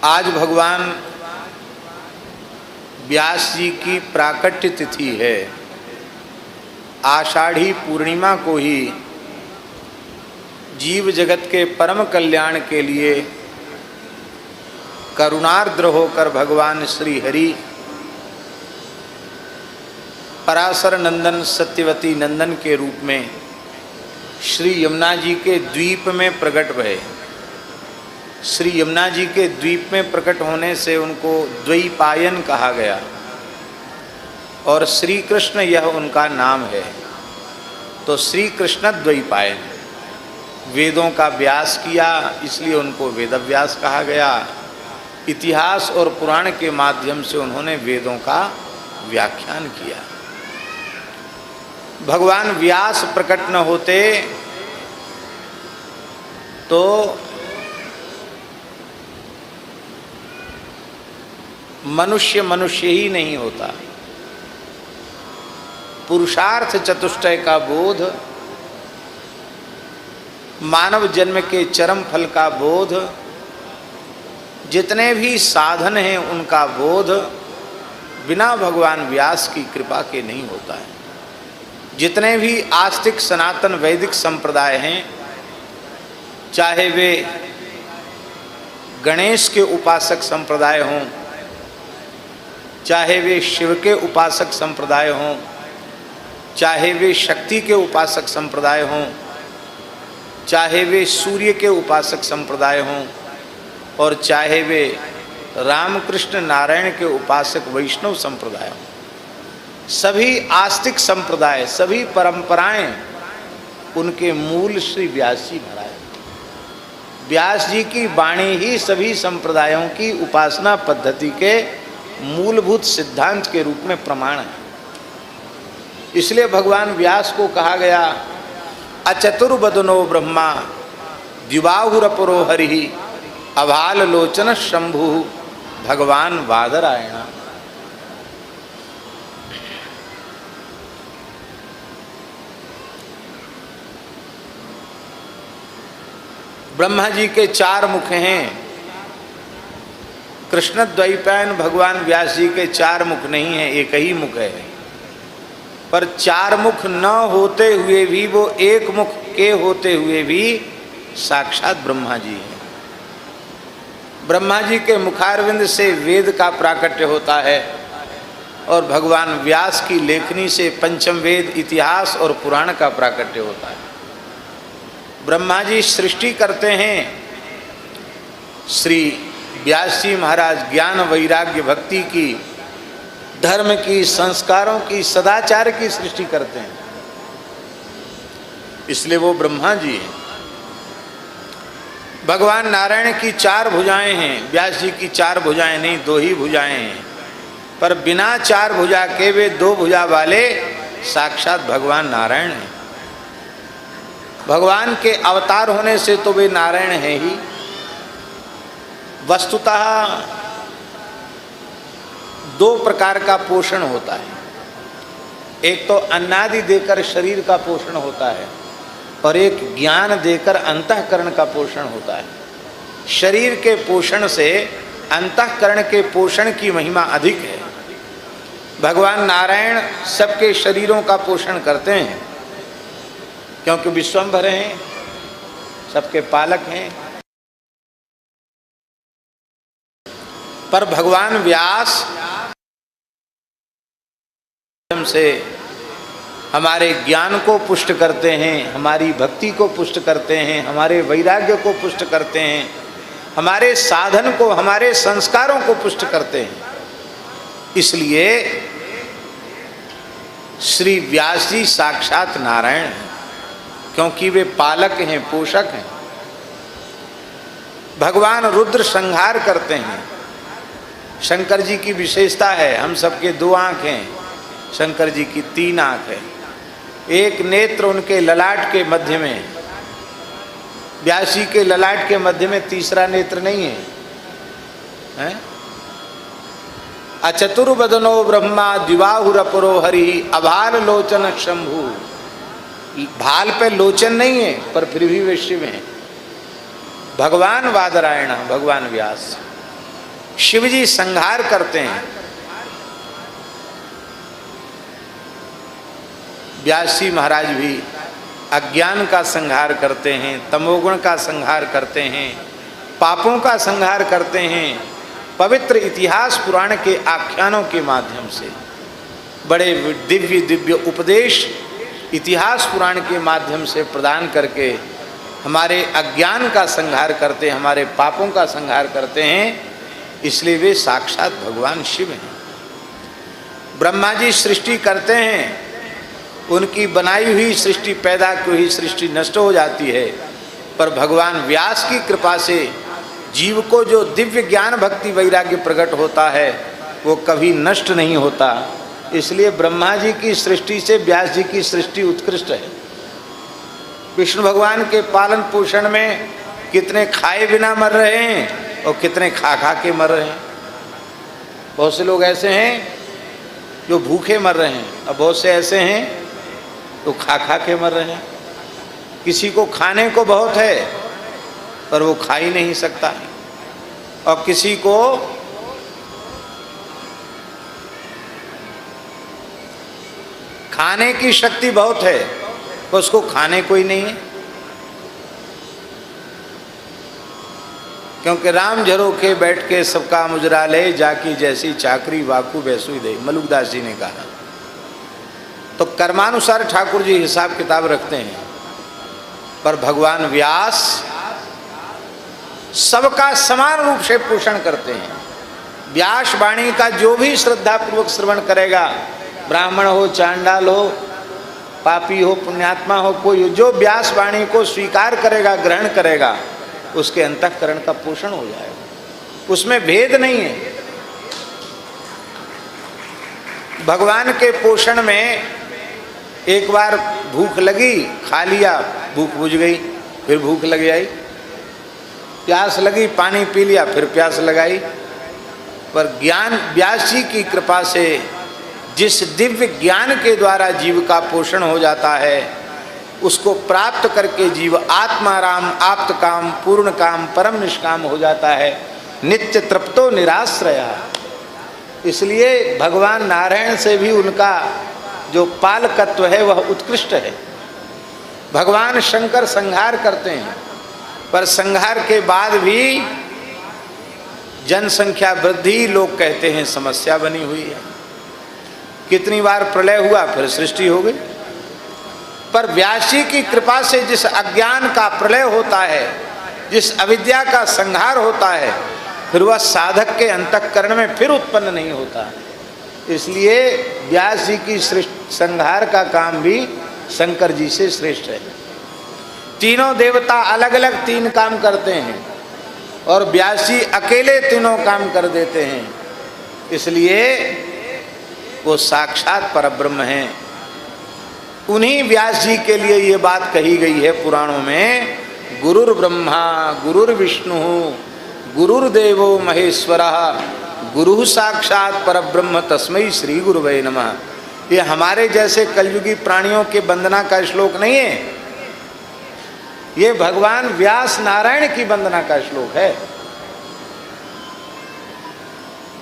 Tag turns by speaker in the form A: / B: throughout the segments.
A: आज भगवान व्यास जी की प्राकट्य तिथि है। आषाढ़ी पूर्णिमा को ही जीव जगत के परम कल्याण के लिए करुणार्द्र होकर भगवान श्री हरि पराशर नंदन सत्यवती नंदन के रूप में श्री यमुना जी के द्वीप में प्रकट भये। श्री यमुना जी के द्वीप में प्रकट होने से उनको द्वैपायन कहा गया और श्री कृष्ण यह उनका नाम है। तो श्री कृष्ण द्वैपायन, वेदों का व्यास किया इसलिए उनको वेदव्यास कहा गया। इतिहास और पुराण के माध्यम से उन्होंने वेदों का व्याख्यान किया। भगवान व्यास प्रकट न होते तो मनुष्य मनुष्य ही नहीं होता। पुरुषार्थ चतुष्टय का बोध, मानव जन्म के चरम फल का बोध, जितने भी साधन हैं उनका बोध बिना भगवान व्यास की कृपा के नहीं होता है। जितने भी आस्तिक सनातन वैदिक संप्रदाय हैं, चाहे वे गणेश के उपासक संप्रदाय हों, चाहे वे शिव के उपासक संप्रदाय हों, चाहे वे शक्ति के उपासक संप्रदाय हों, चाहे वे सूर्य के उपासक संप्रदाय हों, और चाहे वे रामकृष्ण नारायण के उपासक वैष्णव संप्रदाय हों, सभी आस्तिक संप्रदाय, सभी परंपराएं, उनके मूल श्री व्यास जी महाराज। व्यास जी की वाणी ही सभी संप्रदायों की उपासना पद्धति के मूलभूत सिद्धांत के रूप में प्रमाण है। इसलिए भगवान व्यास को कहा गया अचतुर्वदनो ब्रह्मा द्विबाहुरपरो हरिः अभाल लोचन शंभु भगवान वादरायण। ब्रह्मा जी के चार मुख हैं। कृष्ण द्वैपायन भगवान व्यास जी के चार मुख नहीं है, एक ही मुख है। पर चार मुख न होते हुए भी, वो एक मुख के होते हुए भी साक्षात ब्रह्मा जी हैं। ब्रह्मा जी के मुखारविंद से वेद का प्राकट्य होता है और भगवान व्यास की लेखनी से पंचम वेद, इतिहास और पुराण का प्राकट्य होता है। ब्रह्मा जी सृष्टि करते हैं, श्री व्यास जी महाराज ज्ञान वैराग्य भक्ति की, धर्म की, संस्कारों की, सदाचार की सृष्टि करते हैं। इसलिए वो ब्रह्मा जी हैं। भगवान नारायण की चार भुजाएं हैं, व्यास जी की चार भुजाएं नहीं, दो ही भुजाएं हैं। पर बिना चार भुजा के वे दो भुजा वाले साक्षात भगवान नारायण हैं। भगवान के अवतार होने से तो वे नारायण हैं ही। वस्तुतः दो प्रकार का पोषण होता है। एक तो अन्नादि देकर शरीर का पोषण होता है और एक ज्ञान देकर अंतःकरण का पोषण होता है। शरीर के पोषण से अंतःकरण के पोषण की महिमा अधिक है। भगवान नारायण सबके शरीरों का पोषण करते हैं क्योंकि विश्वम्भर हैं, सबके पालक हैं। पर भगवान व्यास से हमारे ज्ञान को पुष्ट करते हैं, हमारी भक्ति को पुष्ट करते हैं, हमारे वैराग्य को पुष्ट करते हैं, हमारे साधन को, हमारे संस्कारों को पुष्ट करते हैं। इसलिए श्री व्यास जी साक्षात नारायण हैं, क्योंकि वे पालक हैं, पोषक हैं। भगवान रुद्र संहार करते हैं। शंकर जी की विशेषता है, हम सबके दो आँख हैं, शंकर जी की तीन आँख है। एक नेत्र उनके ललाट के मध्य में, व्यास जी के ललाट के मध्य में तीसरा नेत्र नहीं है, हैं? अचतुर्वदनो ब्रह्मा द्विबाहुरपरो हरिः अभाल लोचन शंभु। भाल पे लोचन नहीं है पर फिर भी वे शिव हैं। भगवान वादरायण, भगवान व्यास। शिवजी संहार करते हैं। व्यास जी महाराज भी अज्ञान का संहार करते हैं, तमोगुण का संहार करते हैं, पापों का संहार करते हैं। पवित्र इतिहास पुराण के आख्यानों के माध्यम से बड़े दिव्य दिव्य उपदेश इतिहास पुराण के माध्यम से प्रदान करके हमारे अज्ञान का संहार करते हैं, हमारे पापों का संहार करते हैं। इसलिए वे साक्षात भगवान शिव हैं। ब्रह्मा जी सृष्टि करते हैं, उनकी बनाई हुई सृष्टि, पैदा की हुई सृष्टि नष्ट हो जाती है, पर भगवान व्यास की कृपा से जीव को जो दिव्य ज्ञान भक्ति वैराग्य प्रकट होता है वो कभी नष्ट नहीं होता। इसलिए ब्रह्मा जी की सृष्टि से व्यास जी की सृष्टि उत्कृष्ट है। विष्णु भगवान के पालन पोषण में कितने खाए बिना मर रहे हैं और कितने खा खा के मर रहे हैं। बहुत से लोग ऐसे हैं जो भूखे मर रहे हैं और बहुत से ऐसे हैं तो खा खा के मर रहे हैं। किसी को खाने को बहुत है पर वो खा ही नहीं सकता, और किसी को खाने की शक्ति बहुत है पर उसको खाने को ही नहीं है। क्योंकि राम झरोखे बैठ के सबका मुजरा ले, जाकी जैसी चाकरी वाकू वैसु दे, मलुकदास जी ने कहा। तो कर्मानुसार ठाकुर जी हिसाब किताब रखते हैं, पर भगवान व्यास सबका समान रूप से पोषण करते हैं। व्यास वाणी का जो भी श्रद्धा पूर्वक श्रवण करेगा, ब्राह्मण हो, चांडाल हो, पापी हो, पुण्यात्मा हो, कोई जो व्यास वाणी को स्वीकार करेगा, ग्रहण करेगा, उसके अंतःकरण का पोषण हो जाएगा। उसमें भेद नहीं है। भगवान के पोषण में एक बार भूख लगी, खा लिया, भूख बुझ गई, फिर भूख लग आई। प्यास लगी, पानी पी लिया, फिर प्यास लगाई। पर ज्ञान व्यास जी की कृपा से जिस दिव्य ज्ञान के द्वारा जीव का पोषण हो जाता है, उसको प्राप्त करके जीव आत्माराम, आप्त काम, पूर्ण काम, परम निष्काम हो जाता है, नित्य तृप्तो निराश्रया। इसलिए भगवान नारायण से भी उनका जो पालकत्व है वह उत्कृष्ट है। भगवान शंकर संहार करते हैं, पर संहार के बाद भी जनसंख्या वृद्धि, लोग कहते हैं समस्या बनी हुई है। कितनी बार प्रलय हुआ, फिर सृष्टि हो गई। पर व्यास जी की कृपा से जिस अज्ञान का प्रलय होता है, जिस अविद्या का संहार होता है, फिर वह साधक के अंतःकरण में फिर उत्पन्न नहीं होता। इसलिए व्यास जी की संहार का काम भी शंकर जी से श्रेष्ठ है। तीनों देवता अलग अलग तीन काम करते हैं और व्यास जी अकेले तीनों काम कर देते हैं। इसलिए वो साक्षात परब्रह्म हैं। उन्हीं व्यास जी के लिए ये बात कही गई है पुराणों में, गुरुर् ब्रह्मा गुरुर्विष्णु गुरुर्देवो महेश्वरः गुरु साक्षात परब्रह्म तस्मै श्री गुरुवे नमः। ये हमारे जैसे कलयुगी प्राणियों के वंदना का श्लोक नहीं है, ये भगवान व्यास नारायण की वंदना का श्लोक है।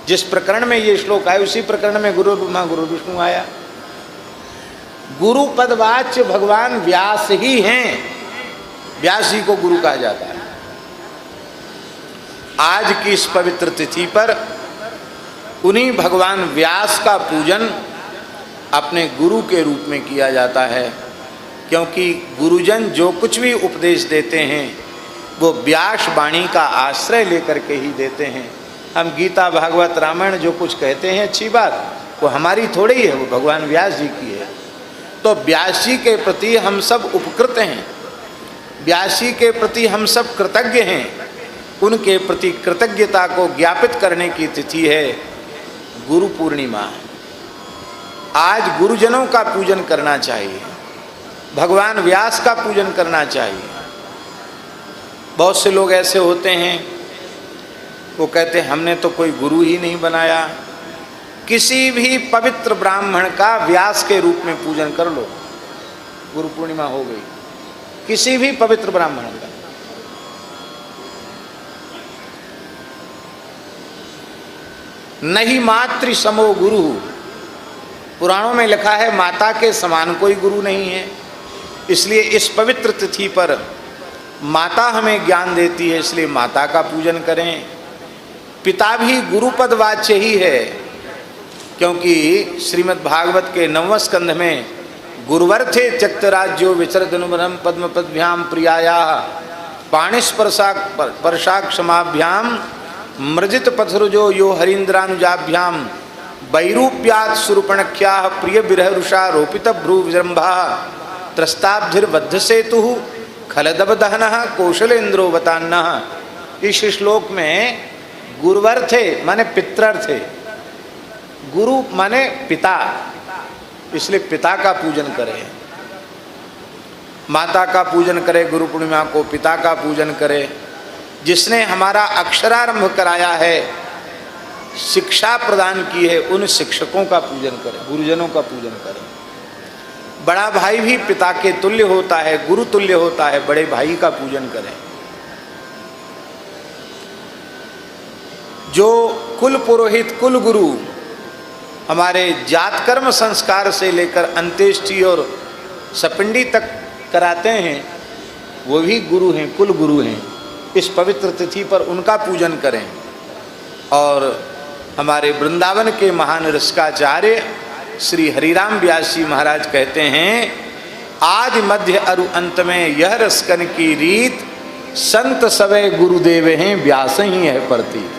A: जिस प्रकरण में ये श्लोक आया उसी प्रकरण में गुरु ब्रह्मा गुरु विष्णु आया। गुरु पदवाच्य भगवान व्यास ही हैं, व्यास जी को गुरु कहा जाता है। आज की इस पवित्र तिथि पर उन्हीं भगवान व्यास का पूजन अपने गुरु के रूप में किया जाता है, क्योंकि गुरुजन जो कुछ भी उपदेश देते हैं वो व्यास वाणी का आश्रय लेकर के ही देते हैं। हम गीता भागवत रामायण जो कुछ कहते हैं अच्छी बात, वो हमारी थोड़ी है, वो भगवान व्यास जी की है। तो व्यास जी के प्रति हम सब उपकृत हैं, व्यास जी के प्रति हम सब कृतज्ञ हैं। उनके प्रति कृतज्ञता को ज्ञापित करने की तिथि है गुरु पूर्णिमा। आज गुरुजनों का पूजन करना चाहिए, भगवान व्यास का पूजन करना चाहिए। बहुत से लोग ऐसे होते हैं, वो कहते हैं हमने तो कोई गुरु ही नहीं बनाया। किसी भी पवित्र ब्राह्मण का व्यास के रूप में पूजन कर लो, गुरु पूर्णिमा हो गई। किसी भी पवित्र ब्राह्मण का। नहीं मातृ समो गुरु, पुराणों में लिखा है माता के समान कोई गुरु नहीं है। इसलिए इस पवित्र तिथि पर माता हमें ज्ञान देती है, इसलिए माता का पूजन करें। पिता भी गुरुपद वाच्य ही है, क्योंकि श्रीमद् भागवत के 9वें स्कंध में गुरुवर्थे त्यक्तराज्यो विचरदनुबरम पद्मपद्भ्याम प्रियाया पाणिस्पर्शाक्षमाभ्याम मृजित पथरुजो यो हरीन्द्रानुजाभ्याम वैरूप्यात् सुरूपणख्याः प्रिय विरहरुषा रोपित भ्रू विजृंभा त्रस्ताब्धिर्बद्ध सेतु खलदब दहनः कौशलेन्द्रो वतान्नः। इस श्लोक में गुरुवर्थे माने पितृर्थे, गुरु माने पिता, इसलिए पिता का पूजन करें, माता का पूजन करें, गुरु पूर्णिमा को पिता का पूजन करें। जिसने हमारा अक्षरारंभ कराया है, शिक्षा प्रदान की है, उन शिक्षकों का पूजन करें, गुरुजनों का पूजन करें। बड़ा भाई भी पिता के तुल्य होता है, गुरु तुल्य होता है, बड़े भाई का पूजन करें। जो कुल पुरोहित कुल गुरु हमारे जात कर्म संस्कार से लेकर अंत्येष्टि और सपिंडी तक कराते हैं, वो भी गुरु हैं, कुल गुरु हैं। इस पवित्र तिथि पर उनका पूजन करें। और हमारे वृंदावन के महान रसिकाचार्य श्री हरिराम व्यास जी महाराज कहते हैं, आदि मध्य अरु अंत में यह रसकन की रीत, संत सवे गुरुदेव हैं, व्यास ही है प्रतीत।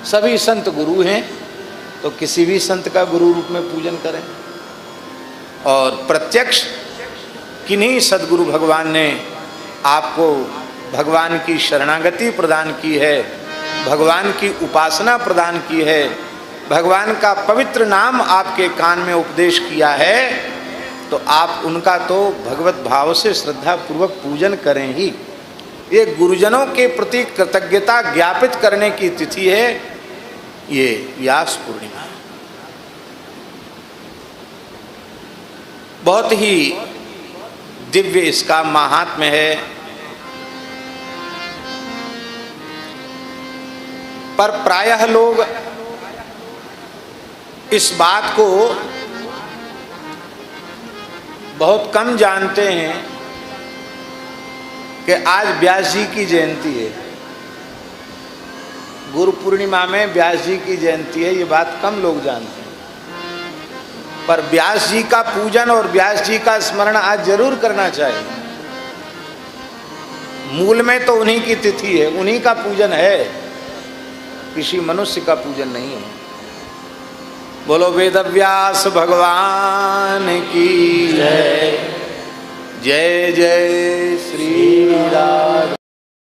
A: सभी संत गुरु हैं, तो किसी भी संत का गुरु रूप में पूजन करें। और प्रत्यक्ष किन्हीं सद्गुरु भगवान ने आपको भगवान की शरणागति प्रदान की है, भगवान की उपासना प्रदान की है, भगवान का पवित्र नाम आपके कान में उपदेश किया है, तो आप उनका तो भगवत भाव से श्रद्धा पूर्वक पूजन करें ही। ये गुरुजनों के प्रति कृतज्ञता ज्ञापित करने की तिथि है ये व्यास पूर्णिमा। बहुत ही दिव्य इसका महात्म्य है। पर प्रायः लोग इस बात को बहुत कम जानते हैं कि आज व्यास जी की जयंती है। गुरु पूर्णिमा में व्यास जी की जयंती है, ये बात कम लोग जानते हैं। पर व्यास जी का पूजन और व्यास जी का स्मरण आज जरूर करना चाहिए। मूल में तो उन्हीं की तिथि है, उन्हीं का पूजन है, किसी मनुष्य का पूजन नहीं है। बोलो वेदव्यास भगवान की जय। जय जय श्री राम।